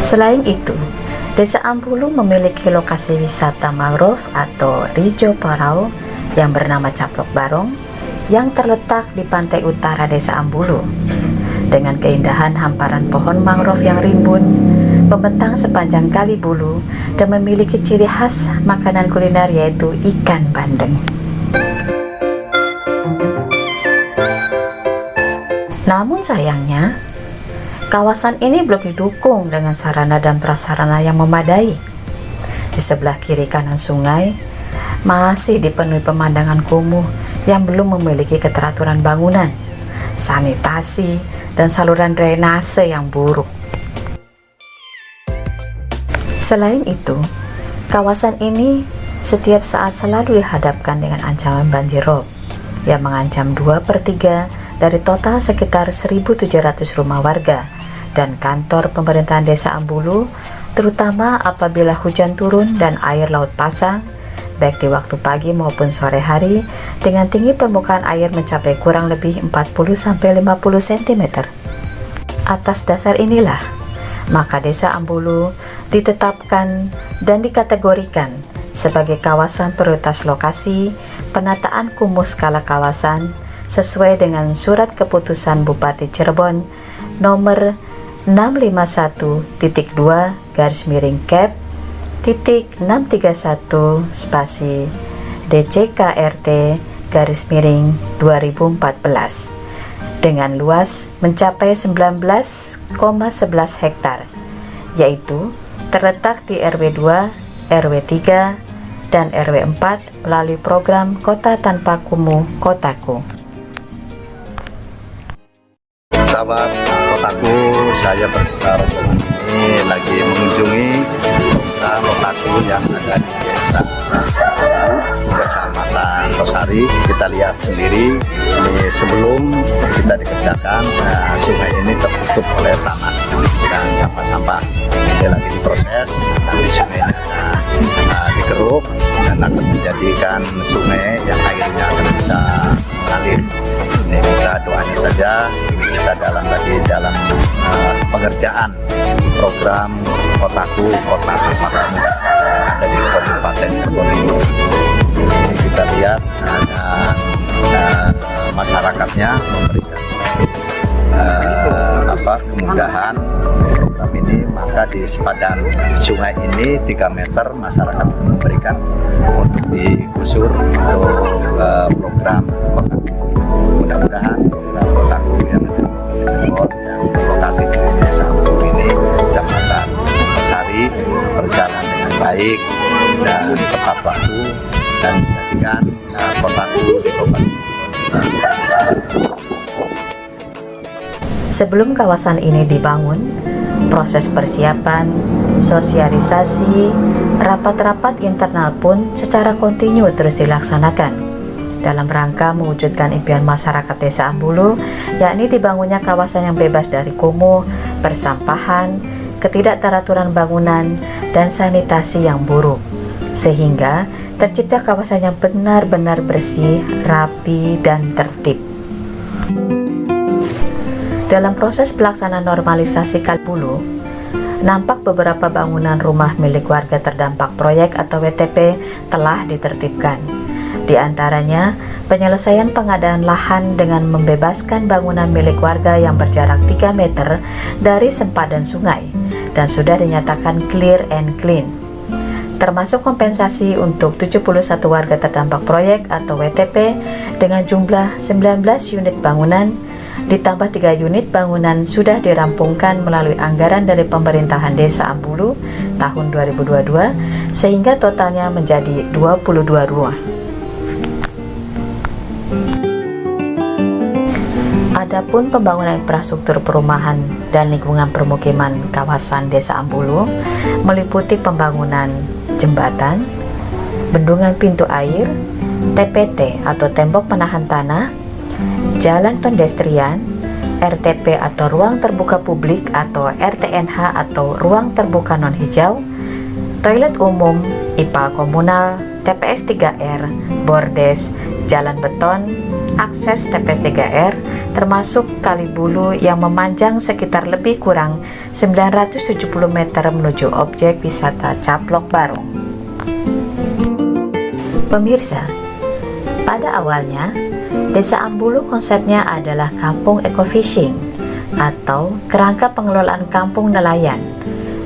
Selain itu, Desa Ambulu memiliki lokasi wisata mangrove atau Rijo Parau yang bernama Caplok Barong yang terletak di pantai utara Desa Ambulu. Dengan keindahan hamparan pohon mangrove yang rimbun, membentang sepanjang Kali Bulu dan memiliki ciri khas makanan kuliner yaitu ikan bandeng. Namun sayangnya, kawasan ini belum didukung dengan sarana dan prasarana yang memadai. Di sebelah kiri kanan sungai masih dipenuhi pemandangan kumuh yang belum memiliki keteraturan bangunan, sanitasi, dan saluran drainase yang buruk. Selain itu, kawasan ini setiap saat selalu dihadapkan dengan ancaman banjir rob yang mengancam 2/3 dari total sekitar 1.700 rumah warga dan kantor pemerintahan Desa Ambulu, terutama apabila hujan turun dan air laut pasang, baik di waktu pagi maupun sore hari, dengan tinggi permukaan air mencapai kurang lebih 40-50 cm. Atas dasar inilah, maka Desa Ambulu ditetapkan dan dikategorikan sebagai kawasan prioritas lokasi penataan kumuh skala kawasan sesuai dengan Surat Keputusan Bupati Cirebon nomor 651-Kep.631 spasi DCKRT/2014 dengan luas mencapai 19,11 hektar, yaitu terletak di RW 2, RW 3, dan RW 4 melalui program Kota Tanpa Kumuh Kotaku. Sahabat Kotaku, saya bersetar ini lagi mengunjungi Kotaku yang ada di Desa Kecamatan Tosari. Kita lihat sendiri ini sebelum kita dikerjakan, sungai ini tertutup oleh tanah dan sampah-sampah. Dia lagi diproses, nanti sungai dikeruk dan akan menjadikan sungai yang airnya akan bisa mengalir. Ini kita doanya saja, kita dalam pengerjaan program Kotaku, Kota Tanpa Kumuh ada di Kabupaten Probolinggo. Ini kita lihat ada masyarakatnya memberikan kemudahan program ini, maka di sepadan sungai ini 3 meter masyarakat memberikan untuk digusur untuk program Kotaku. Mudah-mudahan program Kotaku yang lokasi di Desa Ambulu ini Kecamatan Tosari berjalan dengan baik dan tepat waktu dan menjadikan Kotaku di Kabupaten. Sebelum kawasan ini dibangun, proses persiapan, sosialisasi, rapat-rapat internal pun secara kontinu terus dilaksanakan dalam rangka mewujudkan impian masyarakat Desa Ambulu, yakni dibangunnya kawasan yang bebas dari kumuh, persampahan, ketidakteraturan bangunan, dan sanitasi yang buruk, sehingga tercipta kawasan yang benar-benar bersih, rapi, dan tertib. Dalam proses pelaksanaan normalisasi Kali Bulu, nampak beberapa bangunan rumah milik warga terdampak proyek atau WTP telah ditertibkan. Di antaranya, penyelesaian pengadaan lahan dengan membebaskan bangunan milik warga yang berjarak 3 meter dari sempadan sungai dan sudah dinyatakan clear and clean. Termasuk kompensasi untuk 71 warga terdampak proyek atau WTP dengan jumlah 19 unit bangunan, ditambah 3 unit bangunan sudah dirampungkan melalui anggaran dari pemerintahan Desa Ambulu tahun 2022, sehingga totalnya menjadi 22 rumah. Adapun pembangunan infrastruktur perumahan dan lingkungan permukiman kawasan Desa Ambulu meliputi pembangunan jembatan, bendungan pintu air, TPT atau tembok penahan tanah, jalan pedestrian, RTP atau ruang terbuka publik atau RTNH atau ruang terbuka non hijau, toilet umum, IPA komunal, TPS 3R, bordes, jalan beton, akses TPS 3R termasuk Kali Bulu yang memanjang sekitar lebih kurang 970 meter menuju objek wisata Caplok Barong. Pemirsa, pada awalnya Desa Ambulu konsepnya adalah kampung ecofishing atau kerangka pengelolaan kampung nelayan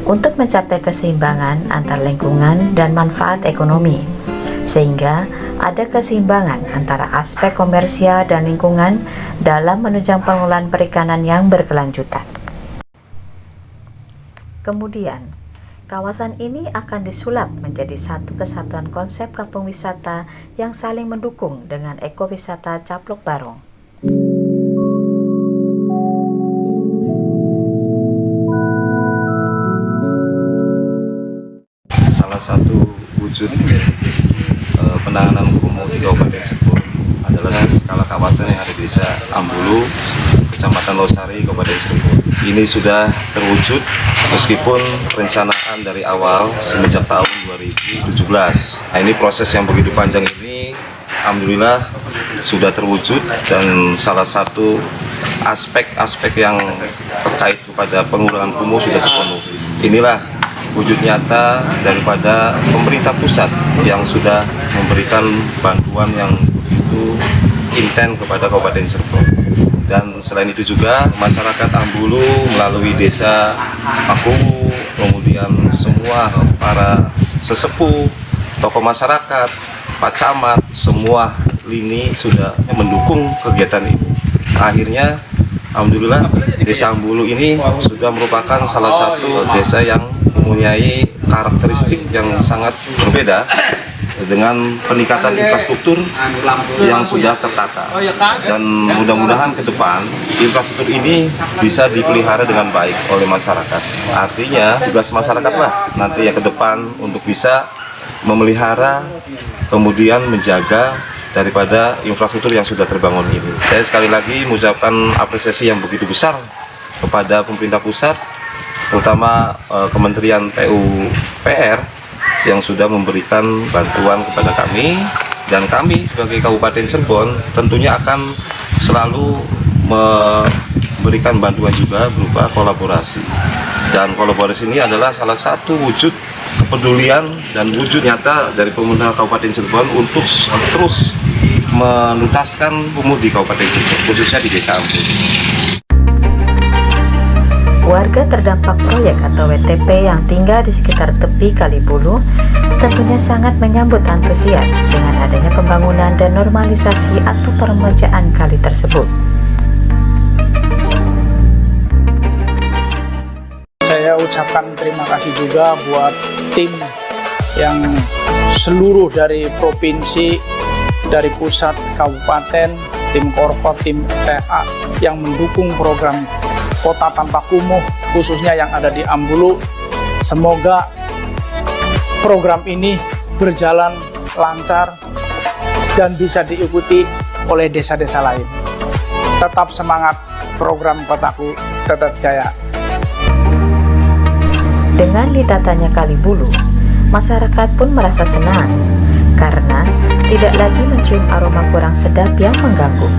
untuk mencapai keseimbangan antar lingkungan dan manfaat ekonomi, sehingga ada keseimbangan antara aspek komersial dan lingkungan dalam menunjang pengelolaan perikanan yang berkelanjutan. Kemudian, kawasan ini akan disulap menjadi satu kesatuan konsep kampung wisata yang saling mendukung dengan ekowisata Caplok Barong. Salah satu wujud penanganan kumuh di Kabupaten Cirebon adalah skala kawasan yang ada di Desa Ambulu, Kecamatan Losari, Kabupaten Cirebon. Ini sudah terwujud meskipun perencanaan dari awal semenjak tahun 2017. Nah, ini proses yang begitu panjang ini, alhamdulillah sudah terwujud, dan salah satu aspek-aspek yang terkait kepada pengurangan kumuh sudah terpenuhi. Inilah wujud nyata daripada pemerintah pusat yang sudah memberikan bantuan yang begitu intens kepada Kabupaten Cirebon. Dan selain itu juga masyarakat Ambulu melalui desa Paku, kemudian semua para sesepuh, tokoh masyarakat, Pak Camat, semua lini sudah mendukung kegiatan ini. Akhirnya alhamdulillah Desa Ambulu ini sudah merupakan salah satu desa yang mempunyai karakteristik yang sangat berbeda dengan peningkatan infrastruktur yang sudah tertata, dan mudah-mudahan ke depan infrastruktur ini bisa dipelihara dengan baik oleh masyarakat. Artinya tugas masyarakatlah nanti yang ke depan untuk bisa memelihara kemudian menjaga daripada infrastruktur yang sudah terbangun ini. Saya sekali lagi mengucapkan apresiasi yang begitu besar kepada pemerintah pusat, terutama Kementerian PUPR yang sudah memberikan bantuan kepada kami, dan kami sebagai Kabupaten Cirebon tentunya akan selalu memberikan bantuan juga berupa kolaborasi. Dan kolaborasi ini adalah salah satu wujud kepedulian dan wujud nyata dari pemerintah Kabupaten Cirebon untuk terus menuntaskan kumuh di Kabupaten Cirebon, khususnya di Desa Ambulu. Warga terdampak proyek atau WTP yang tinggal di sekitar tepi Kali Bulu tentunya sangat menyambut antusias dengan adanya pembangunan dan normalisasi atau peremajaan kali tersebut. Saya ucapkan terima kasih juga buat tim yang seluruh dari provinsi, dari pusat, kabupaten, tim Korpot, tim TA yang mendukung program Kota Tanpa Kumuh, khususnya yang ada di Ambulu. Semoga program ini berjalan lancar dan bisa diikuti oleh desa-desa lain. Tetap semangat, program Kotaku tetap jaya. Dengan ditatanya Kali Bulu, masyarakat pun merasa senang karena tidak lagi mencium aroma kurang sedap yang mengganggu.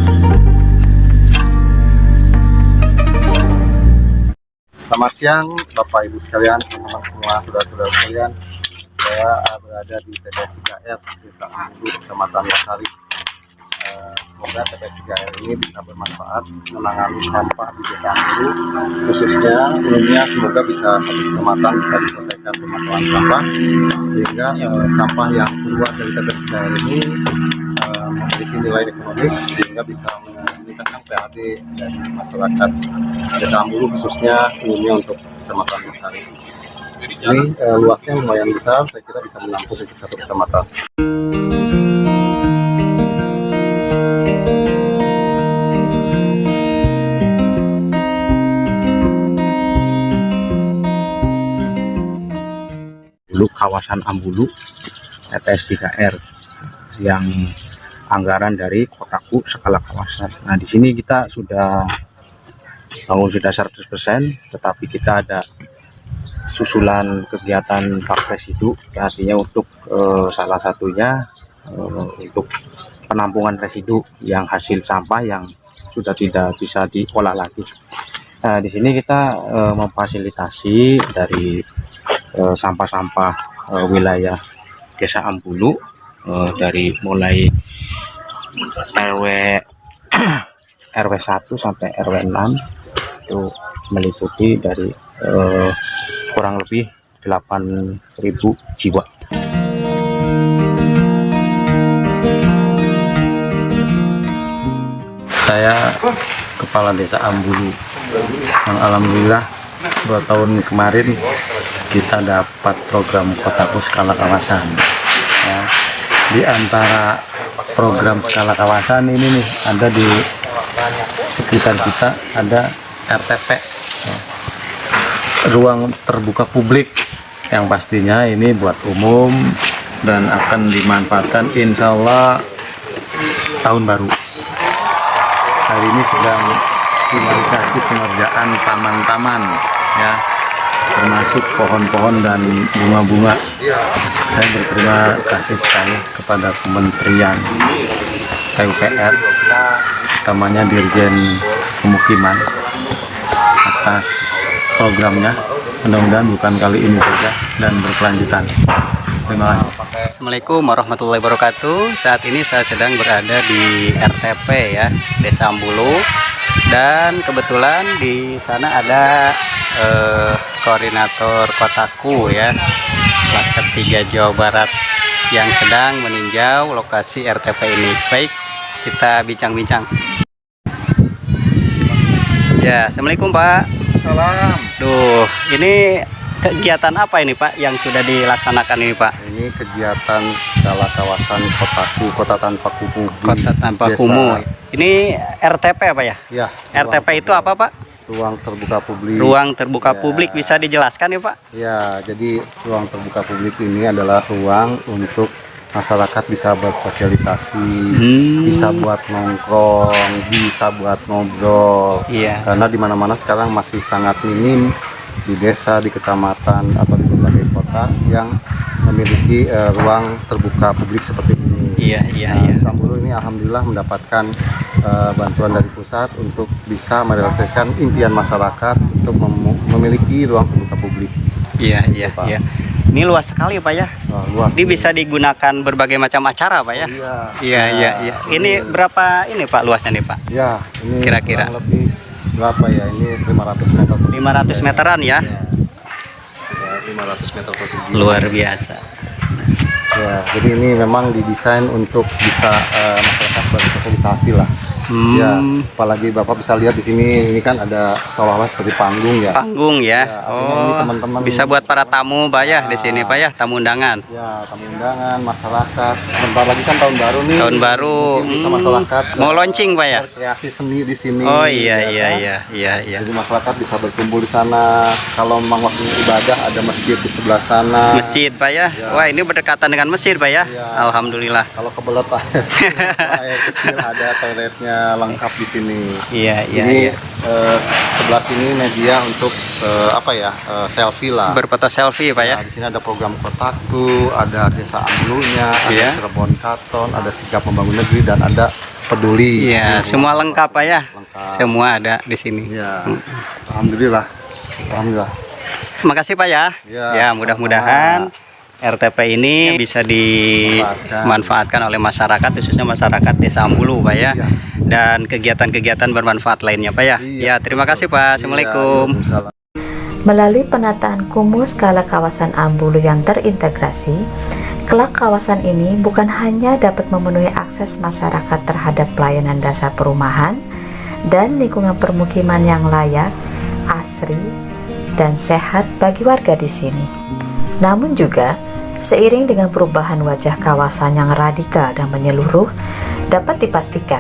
Selamat siang Bapak Ibu sekalian, teman-teman semua, saudara-saudara sekalian. Saya berada di TPS 3R Desa Ambulu, Kecamatan Losari. Semoga TPS 3R ini bisa bermanfaat menangani sampah di Desa Ambulu, khususnya umumnya semoga bisa satu kecamatan bisa diselesaikan permasalahan sampah, sehingga sampah yang keluar dari TPS 3R ini memiliki nilai ekonomis sehingga bisa meningkatkan PAD dari masyarakat Desa Ambulu, khususnya umumnya untuk Kecamatan Losari. Ini luasnya lumayan besar, saya kira bisa menampung untuk satu kecamatan. Dulu kawasan Ambulu TPS 3R yang anggaran dari Kotaku skala kawasan. Nah, di sini kita sudah bangun sudah 100%, tetapi kita ada susulan kegiatan Pakpres itu, artinya untuk salah satunya untuk penampungan residu yang hasil sampah yang sudah tidak bisa diolah lagi. Nah, di sini kita memfasilitasi dari sampah-sampah wilayah Desa Ambulu, dari mulai RW 1 sampai RW 6 itu meliputi dari kurang lebih 8.000 jiwa. Saya Kepala Desa Ambulu, yang alhamdulillah 2 tahun kemarin kita dapat program Kotaku Skala Kawasan. Ya, di antara program skala kawasan ini nih, ada di sekitar kita ada RTP, ya, ruang terbuka publik, yang pastinya ini buat umum dan akan dimanfaatkan insya Allah tahun baru. Hari ini sedang finalisasi pengerjaan taman-taman, ya, termasuk pohon-pohon dan bunga-bunga. Saya berterima kasih sekali kepada Kementerian PUPR, utamanya Dirjen Pemukiman, atas programnya. Mudah-mudahan bukan kali ini saja dan berkelanjutan. Terima kasih. Assalamualaikum warahmatullahi wabarakatuh. Saat ini saya sedang berada di RTP, ya, Desa Ambulu, dan kebetulan di sana ada koordinator Kotaku, ya, klaster 3 Jawa Barat, yang sedang meninjau lokasi RTP ini. Baik, kita bincang-bincang. Ya, Assalamualaikum Pak. Salam. Duh, ini kegiatan apa ini Pak yang sudah dilaksanakan ini Pak? Ini kegiatan skala kawasan Kotaku, Kota Tanpa Kumuh. Kota Tanpa Kumuh. Ini RTP apa ya? Ya. RTP itu apa Pak? Ruang terbuka publik. Ruang terbuka Ya. publik, bisa dijelaskan ya Pak? Ya, jadi ruang terbuka publik ini adalah ruang untuk masyarakat bisa bersosialisasi, bisa buat nongkrong, bisa buat ngobrol. Iya. Karena di mana-mana sekarang masih sangat minim di desa, di kecamatan atau di berbagai kota yang memiliki ruang terbuka publik seperti ini. Iya, iya, Nah, iya. Desa Ambulu ini alhamdulillah mendapatkan bantuan dari pusat untuk bisa merealisasikan impian masyarakat untuk memiliki ruang terbuka publik. Iya, iya, Pak. iya. Ini luas sekali Pak ya. Luas. Ini bisa digunakan berbagai macam acara Pak ya. Iya. Iya, iya, iya. Ini berapa ini Pak luasnya nih Pak? Ya, ini Kira-kira. kurang lebih berapa ya? Ini 500 meter persegi. 500 meteran ya. Ya, 500 meter persegi. Luar biasa. Ya, jadi ini memang didesain untuk bisa masyarakat bersosialisasi lah. Ya, apalagi Bapak bisa lihat di sini, ini kan ada seolah-olah seperti panggung ya. Panggung ya. Ya, artinya ini teman-teman bisa buat para tamu Pak ya di sini Pak ya, tamu undangan. Ya, tamu undangan, masyarakat. Bentar lagi kan tahun baru nih. Tahun baru. Mungkin bisa masyarakat Mau launching Pak ya? kreasi seni di sini. Oh iya, ya iya, kan? iya, iya, iya. Jadi masyarakat bisa berkumpul di sana. Kalau memang waktu ibadah ada masjid di sebelah sana. Masjid Pak ya. Ya. Wah, ini berdekatan dengan masjid Pak ya. Ya. Alhamdulillah. Kalau kebelet air kecil ada toiletnya lengkap di sini. Iya, iya, Jadi iya. sebelah sini media untuk selfie lah. Berfoto selfie Pak ya. Nah, di sini ada program Kotaku, ada Desa Ambulunya, ada Iya. Cirebon Katon, ada Sigap Membangun Negeri, dan ada Peduli. Iya, semua lengkap Pak ya. Lengkap. Semua ada di sini. Ya, alhamdulillah. Alhamdulillah. Terima kasih Pak ya. Ya, Ya, mudah-mudahan RTP ini bisa dimanfaatkan oleh masyarakat, khususnya masyarakat Desa Ambulu Pak ya. Iya. Dan kegiatan-kegiatan bermanfaat lainnya Pak ya. Iya. Ya, terima kasih Pak. Assalamualaikum. Waalaikumsalam. Melalui penataan kumuh skala kawasan Ambulu yang terintegrasi, kelak kawasan ini bukan hanya dapat memenuhi akses masyarakat terhadap pelayanan dasar perumahan dan lingkungan permukiman yang layak, asri, dan sehat bagi warga di sini. Namun juga, seiring dengan perubahan wajah kawasan yang radikal dan menyeluruh, dapat dipastikan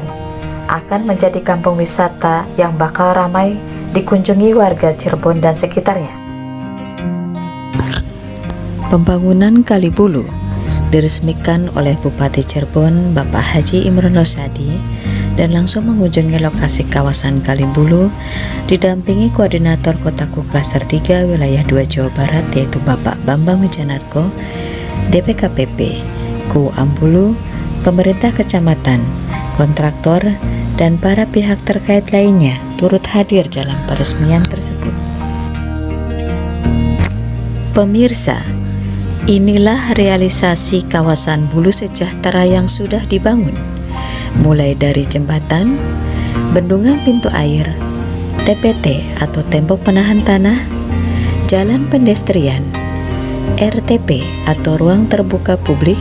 akan menjadi kampung wisata yang bakal ramai dikunjungi warga Cirebon dan sekitarnya. Pembangunan Kali Bulu diresmikan oleh Bupati Cirebon Bapak Haji Imron Rosadi dan langsung mengunjungi lokasi kawasan Kali Bulu didampingi Koordinator Kotaku Klaster 3 Wilayah 2 Jawa Barat, yaitu Bapak Bambang Wijanarko, DPKPP Ku Ambulu, pemerintah kecamatan, kontraktor, dan para pihak terkait lainnya turut hadir dalam peresmian tersebut. Pemirsa, inilah realisasi kawasan Bulu Sejahtera yang sudah dibangun, mulai dari jembatan, bendungan pintu air, TPT atau tembok penahan tanah, jalan pedestrian, RTP atau ruang terbuka publik,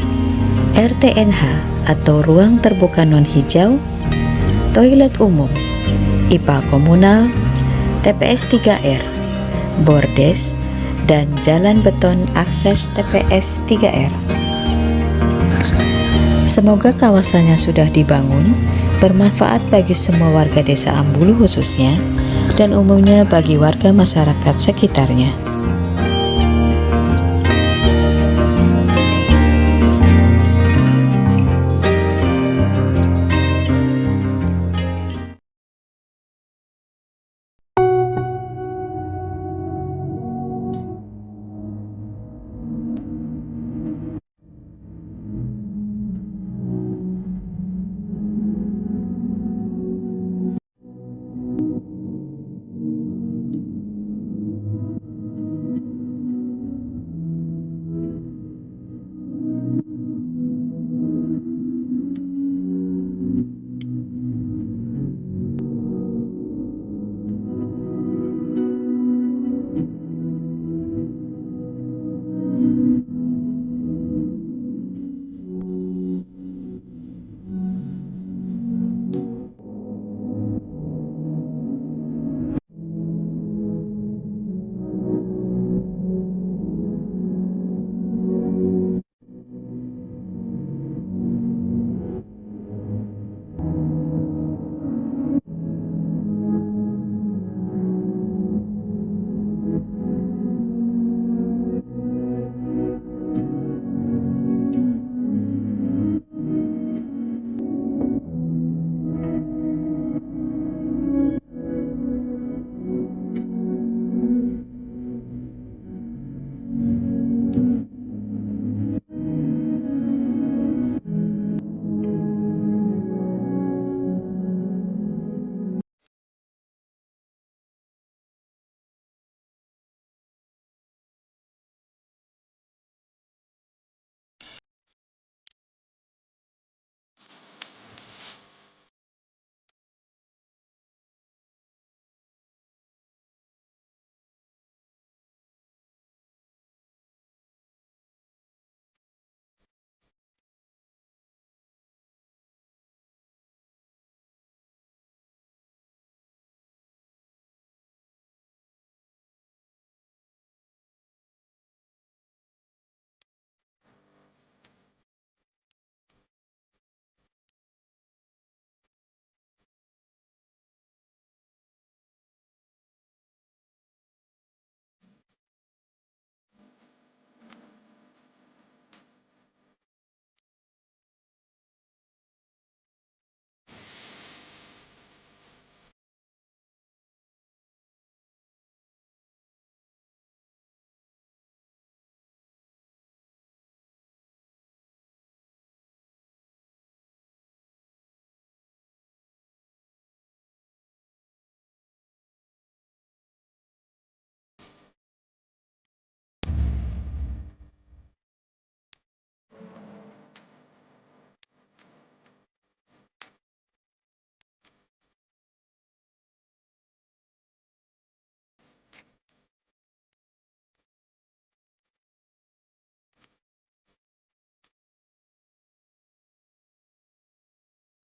RTNH atau ruang terbuka non-hijau, toilet umum, IPA komunal, TPS 3R, bordes, dan jalan beton akses TPS 3R. Semoga kawasannya sudah dibangun, bermanfaat bagi semua warga desa Ambulu khususnya, dan umumnya bagi warga masyarakat sekitarnya.